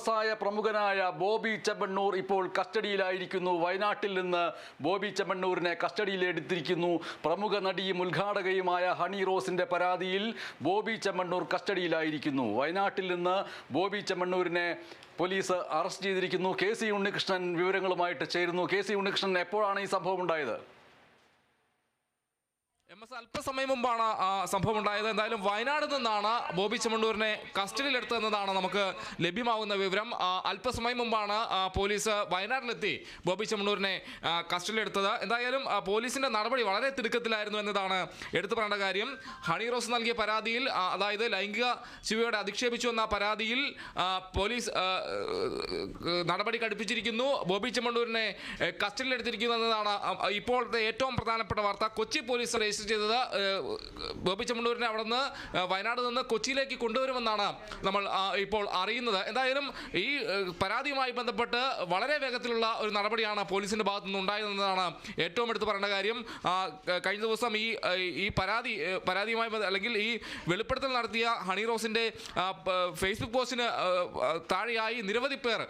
വ്യവസായ പ്രമുഖനായ ബോബി ചെമ്മണ്ണൂർ ഇപ്പോൾ കസ്റ്റഡിയിലായിരിക്കുന്നു. വയനാട്ടിൽ നിന്ന് ബോബി ചെമ്മണ്ണൂരിനെ കസ്റ്റഡിയിലെടുത്തിരിക്കുന്നു. പ്രമുഖ നടിയും ഉദ്ഘാടകയുമായ ഹണി റോസിന്റെ പരാതിയിൽ ബോബി ചെമ്മണ്ണൂർ കസ്റ്റഡിയിലായിരിക്കുന്നു. വയനാട്ടിൽ നിന്ന് ബോബി ചെമ്മണ്ണൂരിനെ പോലീസ് അറസ്റ്റ് ചെയ്തിരിക്കുന്നു. കെ.സി. ഉണ്ണികൃഷ്ണൻ വിവരങ്ങളുമായിട്ട് ചേരുന്നു. കെ.സി. ഉണ്ണികൃഷ്ണൻ, എപ്പോഴാണ് ഈ സംഭവം ഉണ്ടായത്? അല്പസമയം മുമ്പാണ് സംഭവം ഉണ്ടായത്. എന്തായാലും വയനാട് നിന്നാണ് ബോബി ചെമ്മണ്ണൂരിനെ കസ്റ്റഡിയിലെടുത്തതെന്നതാണ് നമുക്ക് ലഭ്യമാകുന്ന വിവരം. അല്പസമയം മുമ്പാണ് പോലീസ് വയനാട്ടിലെത്തി ബോബി ചെമ്മണ്ണൂരിനെ കസ്റ്റഡിയിലെടുത്തത്. എന്തായാലും പോലീസിന്റെ നടപടി വളരെ തിടുക്കത്തിലായിരുന്നു എന്നതാണ് എടുത്തു പറയേണ്ട കാര്യം. ഹണി റോസ് നൽകിയ പരാതിയിൽ, അതായത് ലൈംഗിക ശിവയോടെ അധിക്ഷേപിച്ചു എന്ന പരാതിയിൽ പോലീസ് നടപടി കടുപ്പിച്ചിരിക്കുന്നു. ബോബി ചെമ്മണ്ണൂരിനെ കസ്റ്റഡിയിലെടുത്തിരിക്കുന്നു എന്നതാണ് ഇപ്പോഴത്തെ ഏറ്റവും പ്രധാനപ്പെട്ട വാർത്ത. കൊച്ചി പോലീസ് രജിസ്റ്റർ ചെയ്തത് ബോബി ചെമ്മണ്ണൂരിനെ അവിടെ നിന്ന് വയനാട് നിന്ന് കൊച്ചിയിലേക്ക് കൊണ്ടുവരുമെന്നാണ് നമ്മൾ ഇപ്പോൾ അറിയുന്നത്. എന്തായാലും ഈ പരാതിയുമായി ബന്ധപ്പെട്ട് വളരെ വേഗത്തിലുള്ള ഒരു നടപടിയാണ് പോലീസിന്റെ ഭാഗത്തു നിന്ന് ഉണ്ടായതെന്നതാണ് ഏറ്റവും എടുത്ത് പറയേണ്ട കാര്യം. കഴിഞ്ഞ ദിവസം ഈ പരാതിയുമായി അല്ലെങ്കിൽ ഈ വെളിപ്പെടുത്തൽ നടത്തിയ ഹണി റോസിന്റെ ഫേസ്ബുക്ക് പോസ്റ്റിന് താഴെയായി നിരവധി പേർ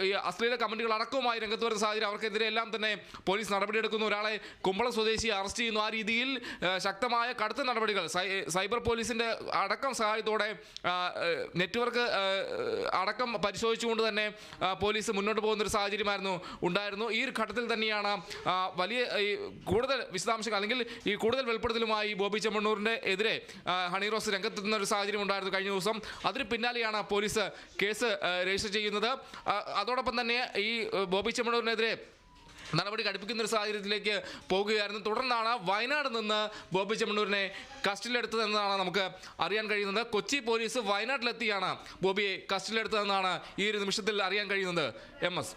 ഈ അശ്ലീല കമന്റുകൾ അടക്കവുമായി രംഗത്ത് വരുന്ന സാഹചര്യം. അവർക്കെതിരെ എല്ലാം തന്നെ പോലീസ് നടപടിയെടുക്കുന്നു. ഒരാളെ കുമ്പളം സ്വദേശിയെ അറസ്റ്റ് ചെയ്യുന്നു. ആ രീതിയിൽ ശക്തമായ കടുത്ത നടപടികൾ സൈബർ പോലീസിന്റെ അടക്കം സഹായത്തോടെ നെറ്റ്വർക്ക് അടക്കം പരിശോധിച്ചുകൊണ്ട് തന്നെ പോലീസ് മുന്നോട്ട് പോകുന്നൊരു സാഹചര്യമായിരുന്നു ഉണ്ടായിരുന്നു. ഈ ഒരു ഘട്ടത്തിൽ തന്നെയാണ് വലിയ കൂടുതൽ വിശദാംശങ്ങൾ അല്ലെങ്കിൽ ഈ കൂടുതൽ വെളിപ്പെടുത്തലുമായി ബോബി ചെമ്മണ്ണൂരിന്റെ എതിരെ ഹണി റോസ് രംഗത്തെത്തുന്ന ഒരു സാഹചര്യം ഉണ്ടായിരുന്നു കഴിഞ്ഞ ദിവസം. അതിന് പിന്നാലെയാണ് പോലീസ് കേസ് രജിസ്റ്റർ ചെയ്യുന്നത്. അതോടൊപ്പം തന്നെ ഈ ബോബി ചെമ്മണ്ണൂരിനെതിരെ നടപടി കടുപ്പിക്കുന്ന ഒരു സാഹചര്യത്തിലേക്ക് പോകുകയായിരുന്നു. തുടർന്നാണ് വയനാട് നിന്ന് ബോബി ചെമ്മണ്ണൂരിനെ കസ്റ്റഡിയിലെടുത്തതെന്നാണ് നമുക്ക് അറിയാൻ കഴിയുന്നത്. കൊച്ചി പോലീസ് വയനാട്ടിലെത്തിയാണ് ബോബിയെ കസ്റ്റഡിയിലെടുത്തതെന്നാണ് ഈ ഒരു നിമിഷത്തിൽ അറിയാൻ കഴിയുന്നത്. MS